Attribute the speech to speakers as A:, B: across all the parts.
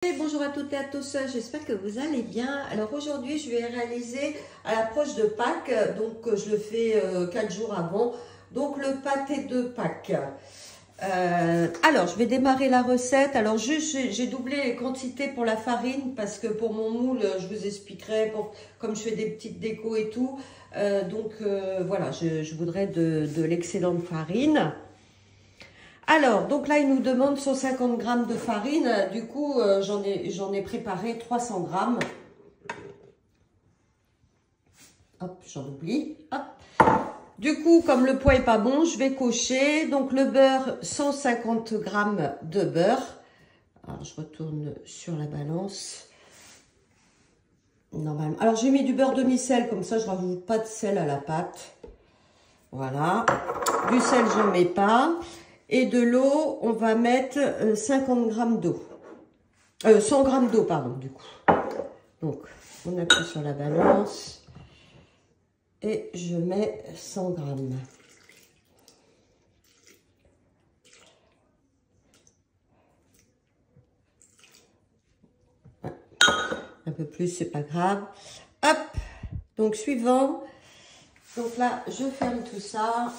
A: Et bonjour à toutes et à tous, j'espère que vous allez bien. Alors aujourd'hui je vais réaliser à l'approche de Pâques, donc je le fais 4 jours avant, donc le pâté de Pâques. Alors je vais démarrer la recette. Alors juste j'ai doublé les quantités pour la farine parce que pour mon moule je vous expliquerai, comme je fais des petites décos et tout, voilà, je voudrais de l'excellente farine. Alors, donc là, il nous demande 150 g de farine. Du coup, j'en ai préparé 300 g. Hop, j'en oublie. Hop. Du coup, comme le poids est pas bon, je vais cocher. Donc, le beurre, 150 g de beurre. Alors, je retourne sur la balance. Normalement. Alors, j'ai mis du beurre demi-sel. Comme ça, je ne rajoute pas de sel à la pâte. Voilà. Du sel, je ne mets pas. Et de l'eau, on va mettre 50 g d'eau. 100 g d'eau, pardon, du coup. Donc, on appuie sur la balance. Et je mets 100 g. Ouais. Un peu plus, c'est pas grave. Hop. Donc, suivant. Donc là, je ferme tout ça.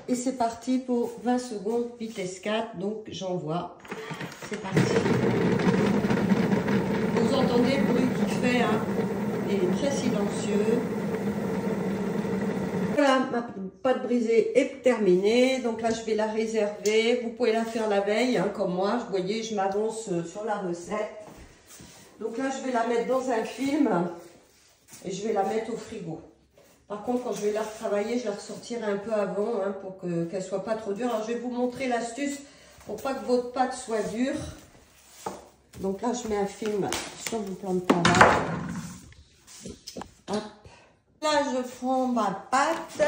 A: Et c'est parti pour 20 secondes, vitesse 4. Donc, j'envoie. C'est parti. Vous entendez le bruit qu'il fait, hein? Il est très silencieux. Voilà, ma pâte brisée est terminée. Donc là, je vais la réserver. Vous pouvez la faire la veille, hein, comme moi. Vous voyez, je m'avance sur la recette. Donc là, je vais la mettre dans un film. Et je vais la mettre au frigo. Par contre, quand je vais la retravailler, je la ressortirai un peu avant, hein, pour qu'elle soit pas trop dure. Alors, je vais vous montrer l'astuce pour pas que votre pâte soit dure. Donc là, je mets un film sur mon plan de travail. Hop. Là, je fends ma pâte.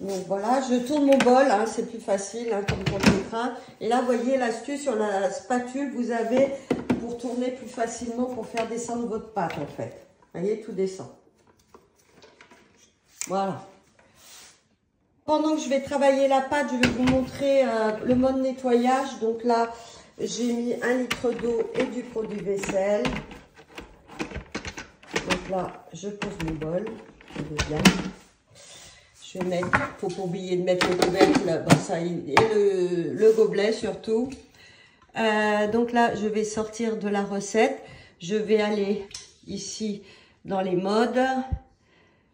A: Donc voilà, je tourne mon bol, hein, c'est plus facile, hein, comme pour le crin. Et là, vous voyez l'astuce sur la spatule, vous avez pour tourner plus facilement, pour faire descendre votre pâte, en fait. Vous voyez, tout descend. Voilà. Pendant que je vais travailler la pâte, je vais vous montrer le mode nettoyage. Donc là, j'ai mis 1 litre d'eau et du produit vaisselle. Donc là, je pose mon bol. Je vais mettre, faut pas oublier de mettre le couvercle, bon, ça, et le gobelet surtout. Donc là, je vais sortir de la recette. Je vais aller ici dans les modes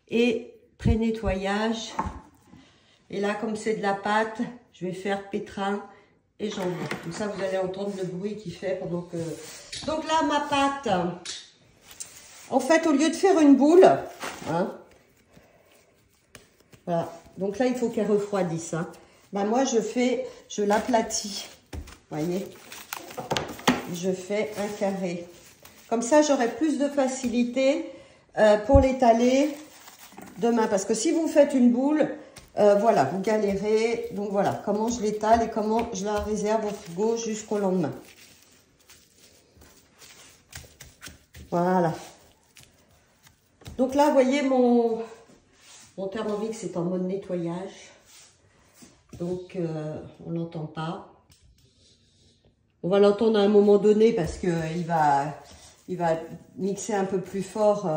A: et pré-nettoyage. Et là, comme c'est de la pâte, je vais faire pétrin et j'envoie. Comme ça, vous allez entendre le bruit qu'il fait pendant que... Donc là, ma pâte, en fait, au lieu de faire une boule, hein, voilà. Donc là, il faut qu'elle refroidisse. Hein. Ben, moi, je l'aplatis. Vous voyez, je fais un carré. Comme ça, j'aurai plus de facilité pour l'étaler demain, parce que si vous faites une boule, voilà, vous galérez. Donc voilà, comment je l'étale et comment je la réserve au frigo jusqu'au lendemain. Voilà. Donc là, vous voyez, mon Thermomix est en mode nettoyage. Donc, on l'entend pas. On va l'entendre à un moment donné parce que il va mixer un peu plus fort.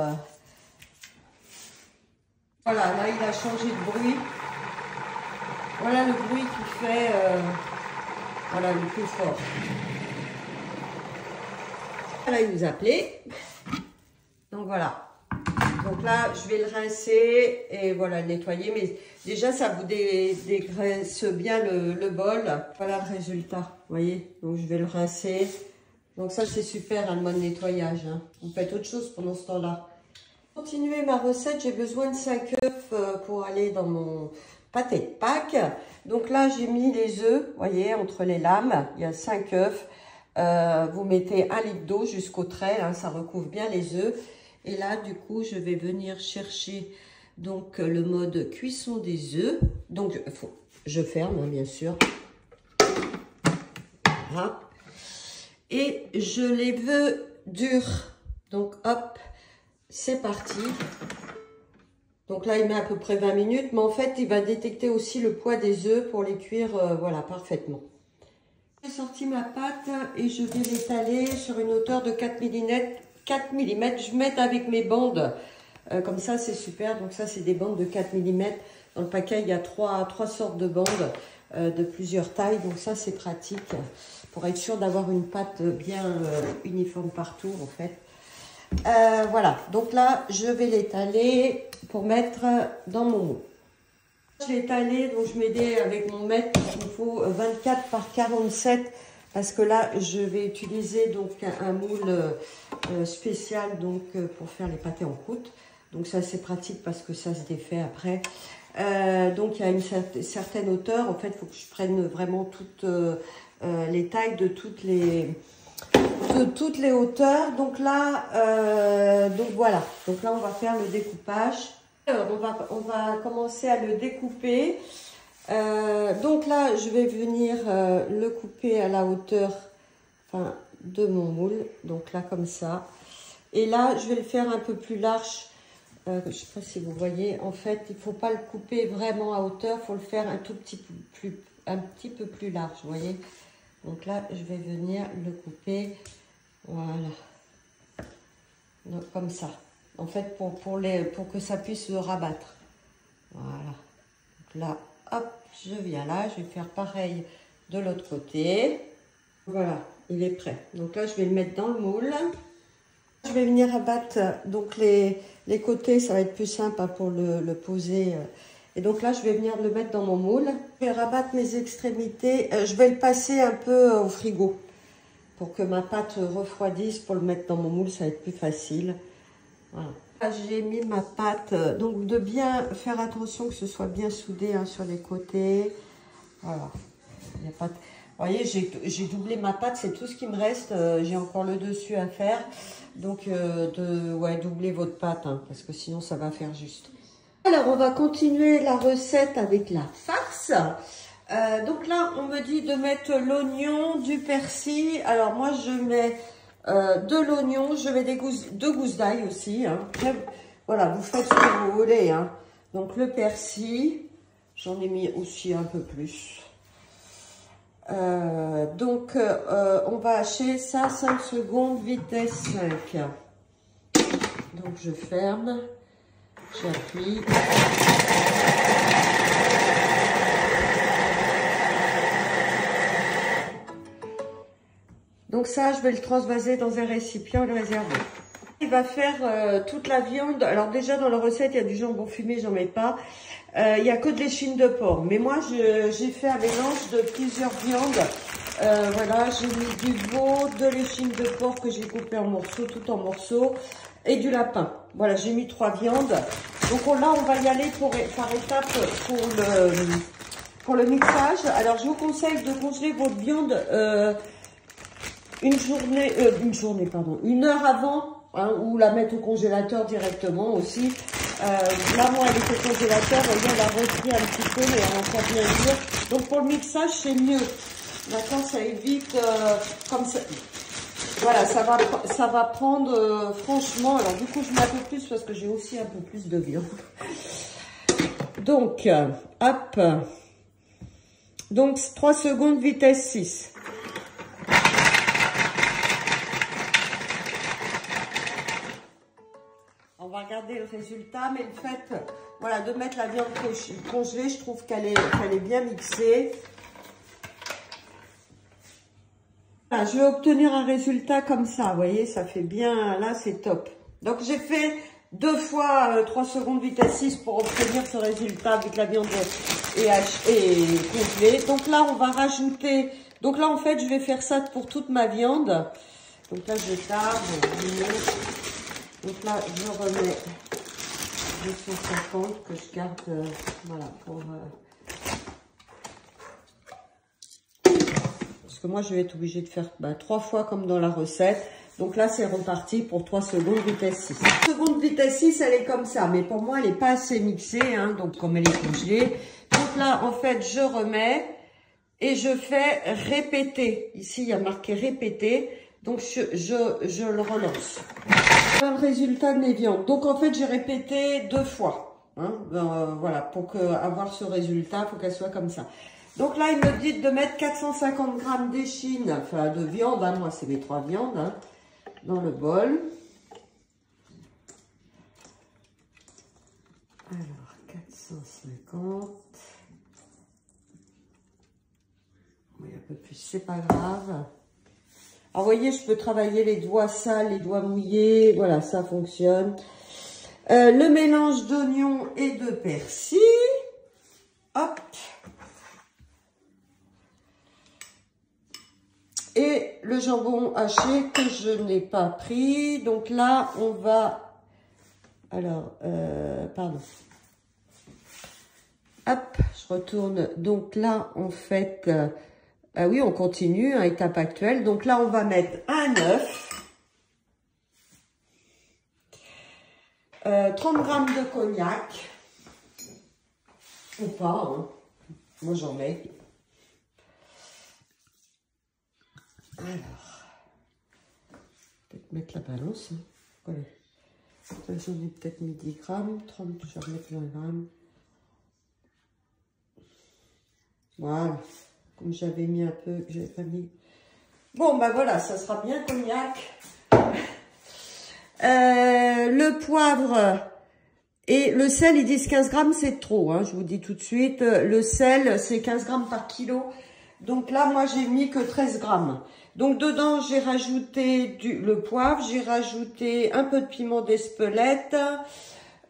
A: Voilà, là, il a changé de bruit. Voilà le bruit qu'il fait, voilà, le plus fort. Là, il nous appelait. Donc, voilà. Donc là, je vais le rincer et voilà, le nettoyer. Mais déjà, ça vous dégraisse bien le bol. Voilà le résultat, vous voyez. Donc, je vais le rincer. Donc, ça, c'est super, hein, le mode nettoyage. Hein. Vous faites autre chose pendant ce temps-là. Pour continuer ma recette, j'ai besoin de 5 œufs pour aller dans mon pâté de Pâques. Donc là, j'ai mis les œufs, vous voyez, entre les lames. Il y a 5 œufs. Vous mettez 1 litre d'eau jusqu'au trait, hein, ça recouvre bien les œufs. Et là, du coup, je vais venir chercher donc le mode cuisson des œufs. Donc, je ferme, hein, bien sûr. Voilà. Et je les veux durs. Donc, hop, c'est parti. Donc là, il met à peu près 20 minutes. Mais en fait, il va détecter aussi le poids des œufs pour les cuire, voilà, parfaitement. J'ai sorti ma pâte et je vais l'étaler sur une hauteur de 4 mm. 4 mm. Je vais mettre avec mes bandes. Comme ça, c'est super. Donc ça, c'est des bandes de 4 mm. Dans le paquet, il y a trois sortes de bandes de plusieurs tailles. Donc ça, c'est pratique pour être sûr d'avoir une pâte bien uniforme partout, en fait. Voilà. Donc là, je vais l'étaler pour mettre dans mon moule. Je l'ai étalé, donc je m'aidais avec mon mètre. Il me faut 24 par 47 parce que là, je vais utiliser donc un moule spécial donc pour faire les pâtés en croûte. Donc ça, c'est pratique parce que ça se défait après. Donc il y a une certaine hauteur. En fait, il faut que je prenne vraiment toutes les tailles de toutes les hauteurs. Donc là, donc voilà. Donc là, on va faire le découpage. Alors, on va commencer à le découper. Donc là, je vais venir le couper à la hauteur de mon moule. Donc là, comme ça. Et là, je vais le faire un peu plus large. Je ne sais pas si vous voyez. En fait, il ne faut pas le couper vraiment à hauteur. Il faut le faire un petit peu plus large. Vous voyez. Donc là, je vais venir le couper. Voilà. Donc, comme ça. En fait, pour que ça puisse se rabattre. Voilà. Donc là, hop, je viens là. Je vais faire pareil de l'autre côté. Voilà, il est prêt. Donc là, je vais le mettre dans le moule. Je vais venir abattre donc les côtés. Ça va être plus simple pour le poser. Et donc là, je vais venir le mettre dans mon moule. Je vais rabattre mes extrémités. Je vais le passer un peu au frigo pour que ma pâte refroidisse. Pour le mettre dans mon moule, ça va être plus facile. Voilà. J'ai mis ma pâte, donc de bien faire attention que ce soit bien soudé sur les côtés. Voilà. Il y a pas de... Vous voyez, j'ai doublé ma pâte, c'est tout ce qui me reste. J'ai encore le dessus à faire. Donc, doubler votre pâte, parce que sinon ça va faire juste. Alors, on va continuer la recette avec la farce. Donc là, on me dit de mettre l'oignon, du persil. Alors moi, je mets... de l'oignon, je mets deux gousses d'ail aussi. Voilà, vous faites ce que vous voulez. Donc le persil, j'en ai mis aussi un peu plus. On va hacher ça 5 secondes, vitesse 5. Donc je ferme, j'appuie. Donc ça, je vais le transvaser dans un récipient et le réserver. Il va faire toute la viande. Alors déjà, dans la recette, il y a du jambon fumé, j'en mets pas. Il n'y a que de l'échine de porc. Mais moi, j'ai fait un mélange de plusieurs viandes. Voilà, j'ai mis du veau, de l'échine de porc que j'ai coupé en morceaux, tout en morceaux, et du lapin. Voilà, j'ai mis 3 viandes. Donc là, on va y aller par étapes pour le mixage. Alors, je vous conseille de congeler votre viande... une heure avant, ou la mettre au congélateur directement aussi. Là, moi, elle était au congélateur, elle a repris un petit peu, mais elle a encore bien dur. Donc, pour le mixage, c'est mieux. D'accord, ça évite, comme ça. Voilà, ça va prendre, franchement, alors du coup, je mets un peu plus parce que j'ai aussi un peu plus de viande. Donc, hop. Donc, 3 secondes, vitesse 6. On va regarder le résultat, mais le fait, voilà, de mettre la viande congelée, je trouve qu'elle est bien mixée. Voilà, je vais obtenir un résultat comme ça, vous voyez, ça fait bien, là, c'est top. Donc, j'ai fait 2 fois 3 secondes vitesse 6 pour obtenir ce résultat vu que la viande est congelée. Donc là, on va rajouter, donc là, en fait, je vais faire ça pour toute ma viande. Donc là, je tarde. Donc là, je remets 250 que je garde, voilà, pour... Parce que moi, je vais être obligée de faire 3 fois comme dans la recette. Donc là, c'est reparti pour 3 secondes vitesse 6. 3 secondes vitesse 6, elle est comme ça. Mais pour moi, elle n'est pas assez mixée, donc comme elle est congelée. Donc là, en fait, je remets et je fais répéter. Ici, il y a marqué répéter. Donc, je le relance. Le résultat de mes viandes. Donc, en fait, j'ai répété 2 fois. Voilà, pour avoir ce résultat, il faut qu'elle soit comme ça. Donc là, il me dit de mettre 450 grammes d'échine, enfin de viande, hein, moi c'est mes 3 viandes, hein, dans le bol. Alors, 450. Oui, un peu plus, c'est pas grave. Alors, vous voyez, je peux travailler les doigts sales, les doigts mouillés. Voilà, ça fonctionne. Le mélange d'oignons et de persil. Hop. Et le jambon haché que je n'ai pas pris. Donc là, on va... Alors, pardon. Hop, je retourne. Donc là, en fait... ah oui, on continue, hein, étape actuelle. Donc là, on va mettre un œuf. 30 grammes de cognac. Ou pas, hein. Moi, j'en mets. Alors, peut-être mettre la balance. Hein. Voilà. J'en ai peut-être mis 10 grammes. 30, je vais remettre 20 grammes. Voilà. Comme j'avais mis un peu, que j'avais pas mis. Bon, ben voilà, ça sera bien cognac. Le poivre et le sel, ils disent 15 grammes, c'est trop. Hein, je vous dis tout de suite. Le sel, c'est 15 grammes par kilo. Donc là, moi, j'ai mis que 13 grammes. Donc dedans, j'ai rajouté le poivre, j'ai rajouté un peu de piment d'Espelette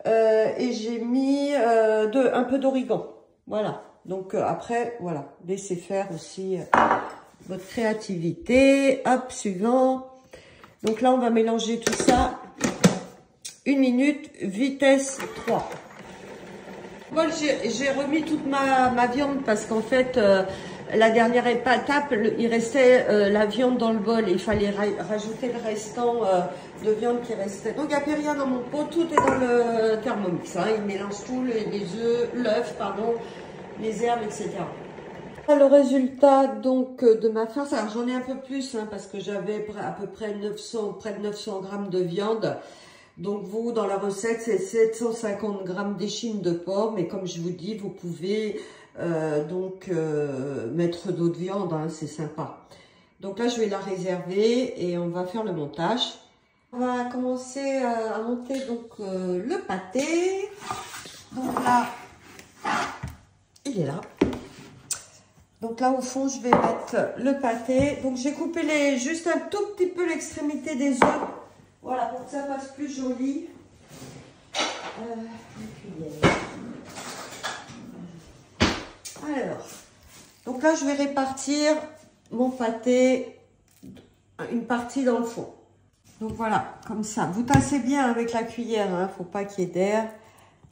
A: et j'ai mis un peu d'origan. Voilà. Donc après, voilà, laissez faire aussi votre créativité. Hop, suivant. Donc là, on va mélanger tout ça. 1 minute, vitesse 3. Bon, j'ai remis toute ma viande parce qu'en fait, la dernière étape, il restait la viande dans le bol. Il fallait rajouter le restant de viande qui restait. Donc, il n'y a plus rien dans mon pot. Tout est dans le Thermomix. Hein. Il mélange tout, les œufs, l'œuf, pardon, les herbes, etc. Le résultat donc de ma farce, alors j'en ai un peu plus hein, parce que j'avais à peu près 900, près de 900 grammes de viande. Donc vous, dans la recette, c'est 750 grammes d'échine de porc, mais comme je vous dis, vous pouvez mettre d'autres viandes, hein, c'est sympa. Donc là, je vais la réserver et on va faire le montage. On va commencer à monter donc le pâté. Donc là, il est là. Donc là, au fond, je vais mettre le pâté. Donc, j'ai coupé juste un tout petit peu l'extrémité des œufs. Voilà, pour que ça fasse plus joli. Alors, donc là, je vais répartir mon pâté, une partie dans le fond. Donc voilà, comme ça. Vous tassez bien avec la cuillère, hein, faut pas qu'il y ait d'air.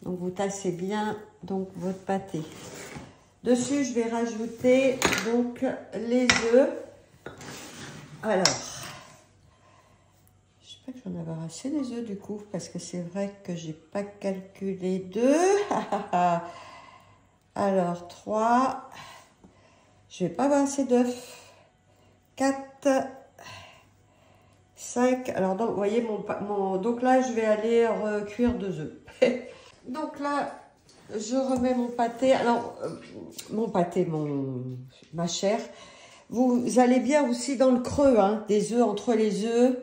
A: Donc, vous tassez bien donc votre pâté. Dessus, je vais rajouter donc les œufs. Alors, j'espère que j'en avais assez des œufs du coup, parce que c'est vrai que j'ai pas calculé 2. Alors, 3. Je vais pas avoir assez d'œufs. 4. 5. Alors, donc, vous voyez, donc là, je vais aller recuire 2 œufs. Donc là, je remets mon pâté. Alors, ma chair. Vous allez bien aussi dans le creux, hein, des œufs, entre les œufs.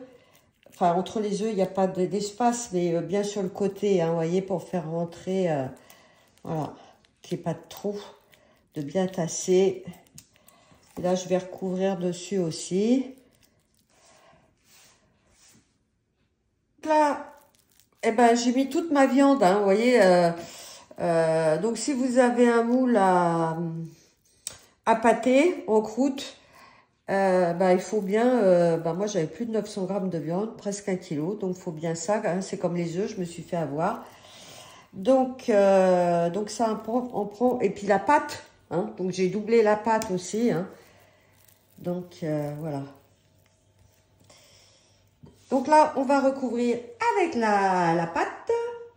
A: Enfin, entre les œufs, il n'y a pas d'espace, mais bien sur le côté, hein, vous voyez, pour faire rentrer, voilà, qu'il n'y ait pas de trou, de bien tasser. Et là, je vais recouvrir dessus aussi. Là, eh ben, j'ai mis toute ma viande, hein, vous voyez. Donc, si vous avez un moule à pâté en croûte, il faut bien, moi j'avais plus de 900 grammes de viande, presque 1 kilo, donc il faut bien ça, hein, c'est comme les œufs, je me suis fait avoir. Donc ça on prend, et puis la pâte, hein, donc j'ai doublé la pâte aussi, hein, donc voilà. Donc là, on va recouvrir avec la pâte.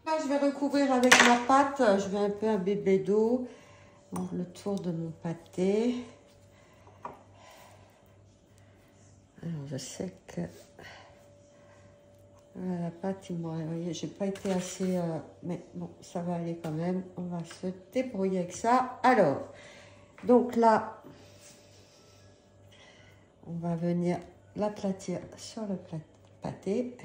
A: Là, je vais recouvrir avec la pâte, je vais un peu imbiber d'eau, donc le tour de mon pâté. Alors, je sais que la pâte, vous voyez, j'ai pas été assez... mais bon, ça va aller quand même. On va se débrouiller avec ça. Alors, Donc là, on va venir l'aplatir sur le pâté.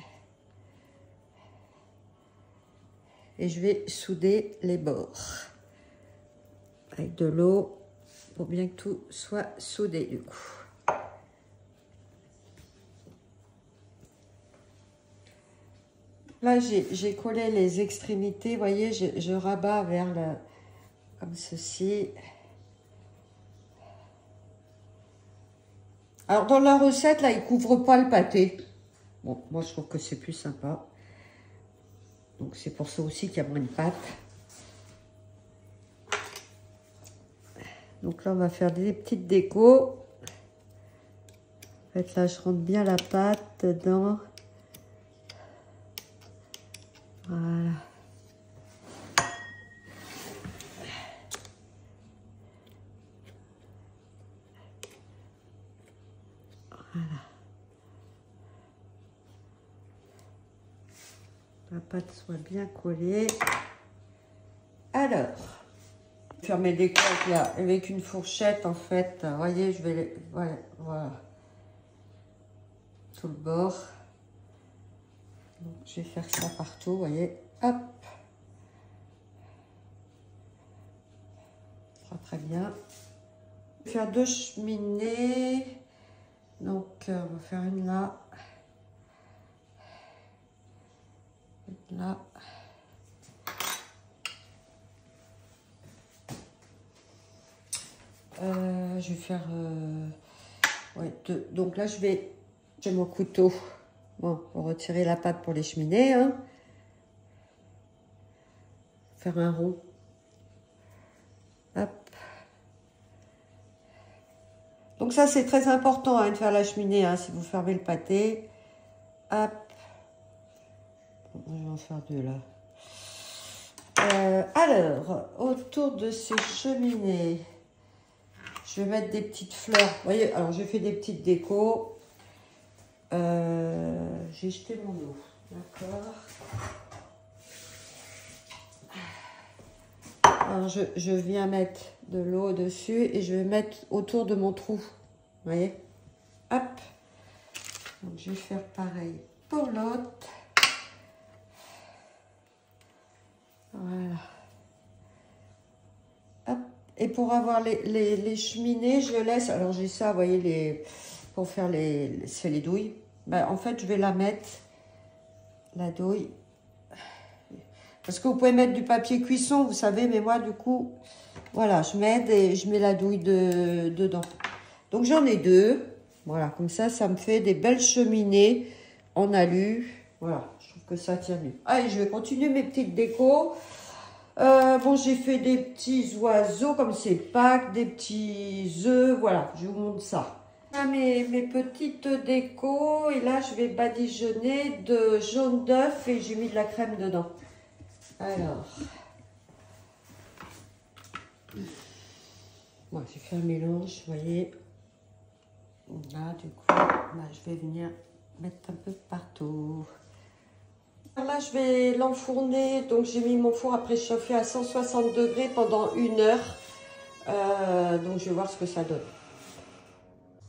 A: Et je vais souder les bords avec de l'eau pour bien que tout soit soudé du coup. Là, j'ai collé les extrémités, vous voyez, je rabats vers le, comme ceci. Alors, dans la recette, là, ils ne couvrent pas le pâté. Bon, moi, je trouve que c'est plus sympa. Donc, c'est pour ça aussi qu'il y a moins de pâte. Donc là, on va faire des petites décos. En fait, là, je rentre bien la pâte dedans. Voilà. Voilà. La pâte soit bien collée. Alors, faire mes décos là, avec une fourchette en fait. Vous voyez, je vais les... Voilà. Tout le bord. Donc, je vais faire ça partout, vous voyez. Hop. Ça sera très bien. Je vais faire 2 cheminées. Donc, on va faire une là. Une là. Je vais faire... ouais, 2. Donc là, j'ai mon couteau. Bon, pour retirer la pâte pour les cheminées. Hein. Faire un rond. Hop. Donc ça, c'est très important hein, de faire la cheminée, hein, si vous fermez le pâté. Hop. Bon, je vais en faire 2 là. Alors, autour de ces cheminées, je vais mettre des petites fleurs. Vous voyez, alors j'ai fait des petites décos. J'ai jeté mon eau. D'accord. Alors, je viens mettre de l'eau dessus et je vais mettre autour de mon trou. Vous voyez? Hop. Donc, je vais faire pareil pour l'autre. Voilà. Hop. Et pour avoir les cheminées, je laisse... Alors, j'ai ça, vous voyez, pour faire les douilles. Ben, en fait, je vais la mettre, la douille. Parce que vous pouvez mettre du papier cuisson, vous savez, mais moi, du coup, voilà, je m'aide et je mets la douille dedans. Donc, j'en ai 2. Voilà, comme ça me fait des belles cheminées en alu. Voilà, je trouve que ça tient mieux. Allez, je vais continuer mes petites décos. Bon, j'ai fait des petits oiseaux, comme c'est Pâques, des petits œufs. Voilà, je vous montre ça. Mes petites décos. Et là, je vais badigeonner de jaune d'œuf et j'ai mis de la crème dedans. Alors, moi j'ai fait un mélange, vous voyez. Là, du coup, là, je vais venir mettre un peu partout. Alors là, je vais l'enfourner. Donc, j'ai mis mon four à préchauffer à 160 degrés pendant 1 heure. Donc, je vais voir ce que ça donne.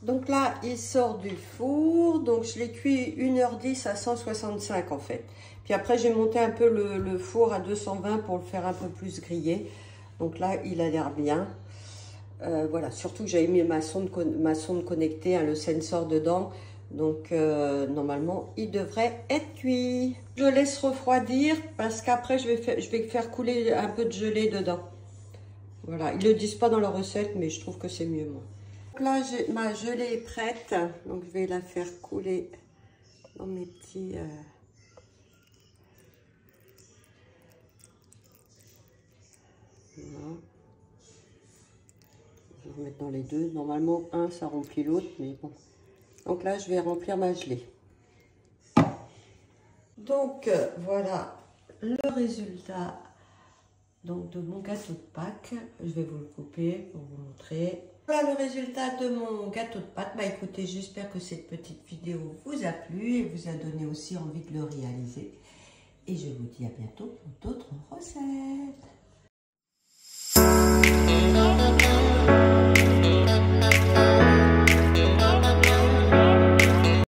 A: Donc là, il sort du four. Donc, je l'ai cuit 1h10 à 165 en fait. Puis après, j'ai monté un peu le four à 220 pour le faire un peu plus griller. Donc là, il a l'air bien. Voilà, surtout que j'avais mis ma sonde connectée, hein, le sensor dedans. Donc, normalement, il devrait être cuit. Je laisse refroidir parce qu'après, je vais faire couler un peu de gelée dedans. Voilà, ils ne le disent pas dans la recette, mais je trouve que c'est mieux, moi. Donc là, ma gelée est prête. Donc, je vais la faire couler dans mes petits... Voilà. Je vais remettre dans les 2. Normalement, un, ça remplit l'autre, mais bon. Donc là, je vais remplir ma gelée. Donc, voilà le résultat donc, de mon gâteau de Pâques. Je vais vous le couper pour vous montrer. Voilà le résultat de mon gâteau de Pâques. Bah écoutez, j'espère que cette petite vidéo vous a plu et vous a donné aussi envie de le réaliser. Et je vous dis à bientôt pour d'autres recettes.